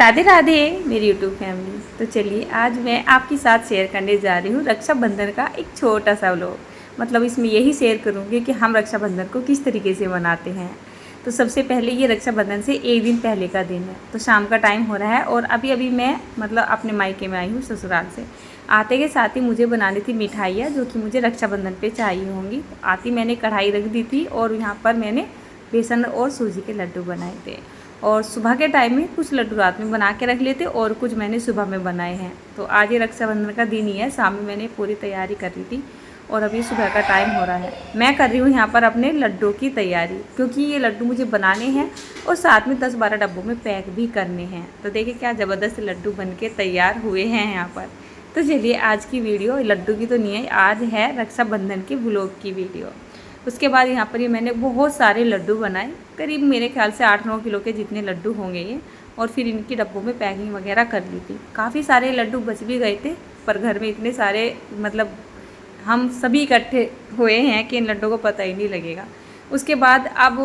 राधे राधे मेरी YouTube family. तो चलिए आज मैं आपके साथ शेयर करने जा रही हूँ रक्षाबंधन का एक छोटा सा व्लॉग। मतलब इसमें यही शेयर करूँगी कि हम रक्षाबंधन को किस तरीके से मनाते हैं। तो सबसे पहले ये रक्षाबंधन से एक दिन पहले का दिन है। तो शाम का टाइम हो रहा है और अभी मैं मतलब अपने मायके में आई हूँ ससुराल से। आते के साथ ही मुझे बनानी थी मिठाइयाँ जो कि मुझे रक्षाबंधन पे चाहिए होंगी। तो आती मैंने कढ़ाई रख दी थी और यहाँ पर मैंने बेसन और सूजी के लड्डू बनाए थे। और सुबह के टाइम में कुछ लड्डू रात में बना के रख लेते और कुछ मैंने सुबह में बनाए हैं। तो आज ये रक्षाबंधन का दिन ही है। शाम में मैंने पूरी तैयारी कर ली थी और अभी सुबह का टाइम हो रहा है। मैं कर रही हूँ यहाँ पर अपने लड्डू की तैयारी, क्योंकि ये लड्डू मुझे बनाने हैं और साथ में 10-12 डब्बों में पैक भी करने हैं। तो देखिए क्या ज़बरदस्त लड्डू बन के तैयार हुए हैं यहाँ पर। तो चलिए आज की वीडियो लड्डू की तो नहीं है, आज है रक्षाबंधन के व्लॉग की वीडियो। उसके बाद यहाँ पर ये मैंने बहुत सारे लड्डू बनाए, करीब मेरे ख्याल से 8-9 किलो के जितने लड्डू होंगे ये। और फिर इनकी डब्बों में पैकिंग वगैरह कर ली थी। काफ़ी सारे लड्डू बच भी गए थे, पर घर में इतने सारे मतलब हम सभी इकट्ठे हुए हैं कि इन लड्डों को पता ही नहीं लगेगा। उसके बाद अब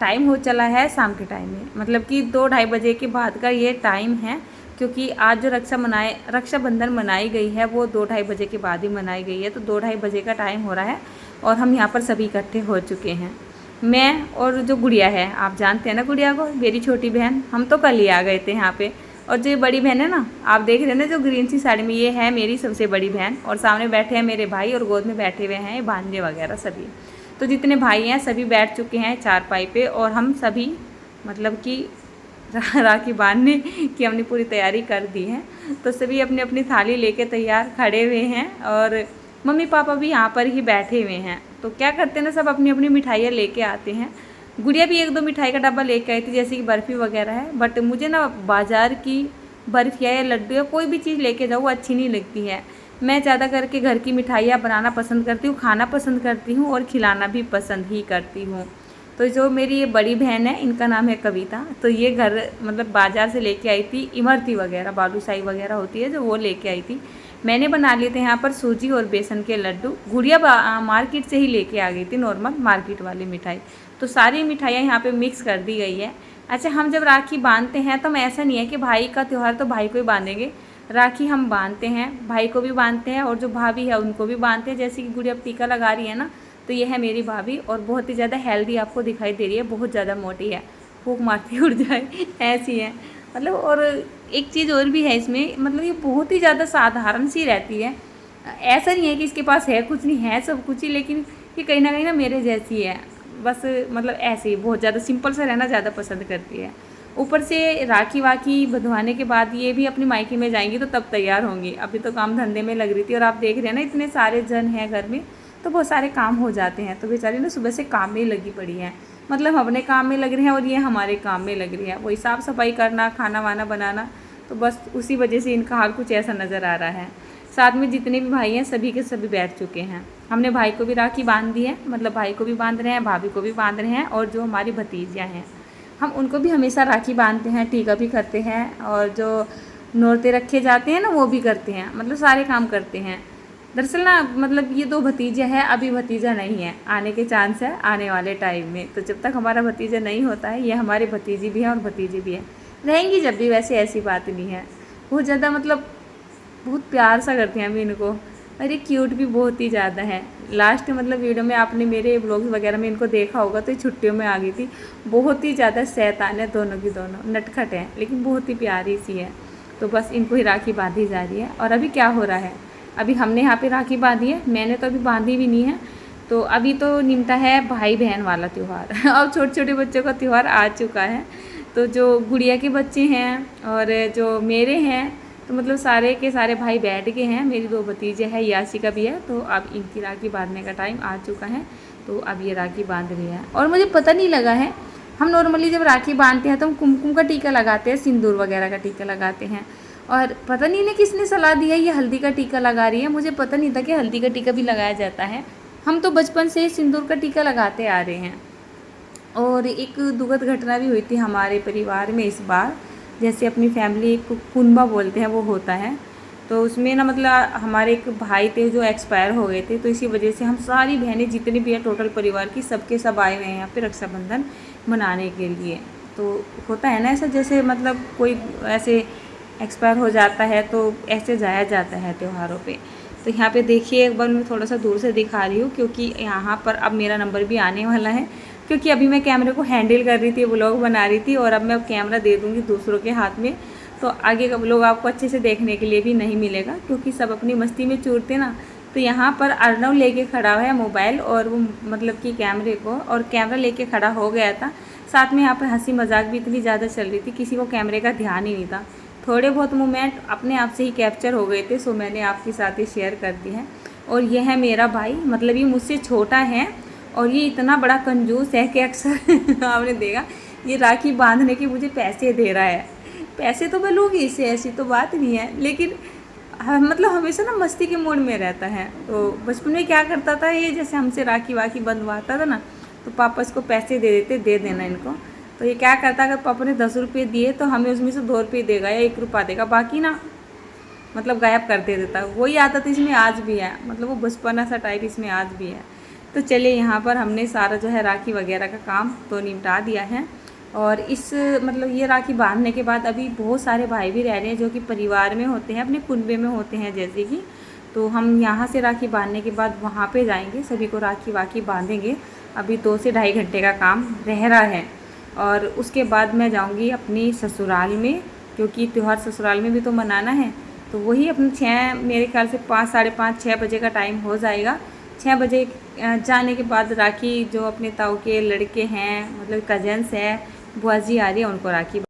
टाइम हो चला है शाम के टाइम में, मतलब कि 2-2:30 बजे के बाद का ये टाइम है। क्योंकि आज जो रक्षाबंधन मनाई गई है वो 2-2:30 बजे के बाद ही मनाई गई है। तो 2-2:30 बजे का टाइम हो रहा है और हम यहाँ पर सभी इकट्ठे हो चुके हैं। मैं और जो गुड़िया है, आप जानते हैं ना गुड़िया को, मेरी छोटी बहन, हम तो कल ही आ गए थे यहाँ पे। और जो बड़ी बहन है ना, आप देख रहे हैं ना जो ग्रीन सी साड़ी में, ये है मेरी सबसे बड़ी बहन। और सामने बैठे हैं मेरे भाई और गोद में बैठे हुए हैं भांजे वगैरह सभी। तो जितने भाई हैं सभी बैठ चुके हैं चारपाई पे और हम सभी मतलब कि राखी बांधने की हमने पूरी तैयारी कर दी है। तो सभी अपनी अपनी थाली लेके तैयार खड़े हुए हैं और मम्मी पापा भी यहाँ पर ही बैठे हुए हैं। तो क्या करते हैं ना, सब अपनी अपनी मिठाइयाँ लेके आते हैं। गुड़िया भी 1-2 मिठाई का डब्बा लेके आई थी, जैसे कि बर्फ़ी वगैरह है। बट मुझे ना बाज़ार की बर्फ़ियाँ या लड्डू या कोई भी चीज़ लेके जाऊँ वो अच्छी नहीं लगती है। मैं ज़्यादा करके घर की मिठाइयाँ बनाना पसंद करती हूँ, खाना पसंद करती हूँ और खिलाना भी पसंद ही करती हूँ। तो जो मेरी ये बड़ी बहन है, इनका नाम है कविता। तो ये घर मतलब बाज़ार से लेके आई थी इमरती वगैरह, बालूशाही वगैरह होती है जो, वो लेके आई थी। मैंने बना लिए थे यहाँ पर सूजी और बेसन के लड्डू। गुड़िया मार्केट से ही लेके आ गई थी, नॉर्मल मार्केट वाली मिठाई। तो सारी मिठाइयाँ यहाँ पे मिक्स कर दी गई है। अच्छा, हम जब राखी बांधते हैं तो हम ऐसा नहीं है कि भाई का त्यौहार तो भाई को ही बांधेंगे। राखी हम बांधते हैं, भाई को भी बांधते हैं और जो भाभी है उनको भी बांधते हैं। जैसे कि गुड़िया टीका लगा रही है ना, तो ये है मेरी भाभी और बहुत ही ज़्यादा हेल्दी आपको दिखाई दे रही है, बहुत ज़्यादा मोटी है, फूंक मारती उड़ जाए ऐसी है मतलब। और एक चीज़ और भी है इसमें, मतलब ये बहुत ही ज़्यादा साधारण सी रहती है। ऐसा नहीं है कि इसके पास है कुछ, नहीं है सब कुछ ही, लेकिन ये कहीं ना मेरे जैसी है बस। मतलब ऐसे ही बहुत ज़्यादा सिंपल सा रहना ज़्यादा पसंद करती है। ऊपर से राखी वाखी बंधवाने के बाद ये भी अपनी मायके में जाएंगी तो तब तैयार होंगी। अभी तो काम धंधे में लग रही थी और आप देख रहे हैं ना इतने सारे जन हैं घर में, तो बहुत सारे काम हो जाते हैं। तो बेचारी ना सुबह से काम में लगी पड़ी हैं, मतलब हम अपने काम में लग रहे हैं और ये हमारे काम में लग रही है, वही साफ़ सफाई करना, खाना वाना बनाना। तो बस उसी वजह से इनका हाल कुछ ऐसा नज़र आ रहा है। साथ में जितने भी भाई हैं सभी के सभी बैठ चुके हैं। हमने भाई को भी राखी बांध दी है, मतलब भाई को भी बांध रहे हैं, भाभी को भी बांध रहे हैं। और जो हमारी भतीजियाँ हैं हम उनको भी हमेशा राखी बांधते हैं, टीका भी करते हैं और जो नौरते रखे जाते हैं ना वो भी करते हैं, मतलब सारे काम करते हैं। दरअसल ना मतलब ये 2 भतीजा है, अभी भतीजा नहीं है, आने के चांस है आने वाले टाइम में। तो जब तक हमारा भतीजा नहीं होता है, ये हमारी भतीजी भी है और भतीजी भी है, रहेंगी जब भी, वैसे ऐसी बात नहीं है। बहुत ज़्यादा मतलब बहुत प्यार सा करते हैं हम इनको, और ये क्यूट भी बहुत ही ज़्यादा है। लास्ट मतलब वीडियो में आपने मेरे ब्लॉग्स वगैरह में इनको देखा होगा, तो ये छुट्टियों में आ गई थी। बहुत ही ज़्यादा शैतान है दोनों की दोनों, नटखट हैं लेकिन बहुत ही प्यारी सी है। तो बस इनको ही राखी बांधी जा रही है। और अभी क्या हो रहा है, अभी हमने यहाँ पे राखी बांधी है, मैंने तो अभी बांधी भी नहीं है। तो अभी तो निमटा है भाई बहन वाला त्यौहार और छोटे छोटे बच्चों का त्यौहार आ चुका है। तो जो गुड़िया के बच्चे हैं और जो मेरे हैं, तो मतलब सारे के सारे भाई बैठ गए हैं। मेरी 2 भतीजे हैं, यासी का भी है। तो अब इनकी राखी बांधने का टाइम आ चुका है, तो अब ये राखी बांध रही है। और मुझे पता नहीं लगा है, हम नॉर्मली जब राखी बांधते हैं तो हम कुमकुम का टीका लगाते हैं, सिंदूर वगैरह का टीका लगाते हैं। और पता नहीं इन्हें किसने सलाह दी है ये हल्दी का टीका लगा रही है, मुझे पता नहीं था कि हल्दी का टीका भी लगाया जाता है। हम तो बचपन से सिंदूर का टीका लगाते आ रहे हैं। और एक दुखद घटना भी हुई थी हमारे परिवार में इस बार, जैसे अपनी फैमिली एक कुनबा बोलते हैं वो होता है। तो उसमें ना मतलब हमारे एक भाई थे जो एक्सपायर हो गए थे। तो इसी वजह से हम सारी बहनें जितनी भी हैं टोटल परिवार की, सबके सब आए हुए हैं यहाँ पे रक्षाबंधन मनाने के लिए। तो होता है ना ऐसा, जैसे मतलब कोई ऐसे एक्सपायर हो जाता है तो ऐसे जाया जाता है त्योहारों पे। तो यहाँ पे देखिए एक बार मैं थोड़ा सा दूर से दिखा रही हूँ, क्योंकि यहाँ पर अब मेरा नंबर भी आने वाला है, क्योंकि अभी मैं कैमरे को हैंडल कर रही थी, व्लॉग बना रही थी, और अब मैं कैमरा दे दूँगी दूसरों के हाथ में, तो आगे का व्लॉग आपको अच्छे से देखने के लिए भी नहीं मिलेगा, क्योंकि सब अपनी मस्ती में चूरते ना। तो यहाँ पर अर्नव लेके खड़ा है मोबाइल, और वो मतलब कि कैमरे को, और कैमरा लेके खड़ा हो गया था। साथ में यहाँ पर हंसी मजाक भी इतनी ज़्यादा चल रही थी, किसी को कैमरे का ध्यान ही नहीं था। थोड़े बहुत मोमेंट अपने आप से ही कैप्चर हो गए थे, सो मैंने आपके साथ ही शेयर कर दी है। और ये है मेरा भाई, मतलब ये मुझसे छोटा है, और ये इतना बड़ा कंजूस है कि अक्सर आपने देखा ये राखी बांधने के मुझे पैसे दे रहा है। पैसे तो मैं लूँगी इससे, ऐसी तो बात नहीं है, लेकिन मतलब हमेशा ना मस्ती के मूड में रहता है। तो बचपन में क्या करता था ये, जैसे हमसे राखी वाखी बंधवाता था ना, तो पापा इसको पैसे दे देते, दे देना इनको। तो ये क्या करता, अगर पापा ने 10 रुपये दिए तो हमें उसमें से 2 रुपये देगा या 1 रुपया देगा, बाकी ना मतलब गायब कर दे देता। वही आदत इसमें आज भी है, मतलब वो बचपना सा टाइप इसमें आज भी है। तो चलिए यहाँ पर हमने सारा जो है राखी वगैरह का काम तो निपटा दिया है। और इस मतलब ये राखी बांधने के बाद अभी बहुत सारे भाई भी रह रहे हैं जो कि परिवार में होते हैं, अपने कुनबे में होते हैं जैसे कि। तो हम यहाँ से राखी बांधने के बाद वहाँ पे जाएंगे, सभी को राखी वाखी बांधेंगे। अभी 2 से ढाई घंटे का काम रह रहा है, और उसके बाद मैं जाऊँगी अपनी ससुराल में, क्योंकि त्यौहार ससुराल में भी तो मनाना है। तो वही अपने 6 मेरे ख्याल से 5 साढ़े 5 6 बजे का टाइम हो जाएगा। 6 बजे जाने के बाद राखी जो अपने ताऊ के लड़के हैं, मतलब कजन्स हैं, बुआ जी आ रही है, उनको राखी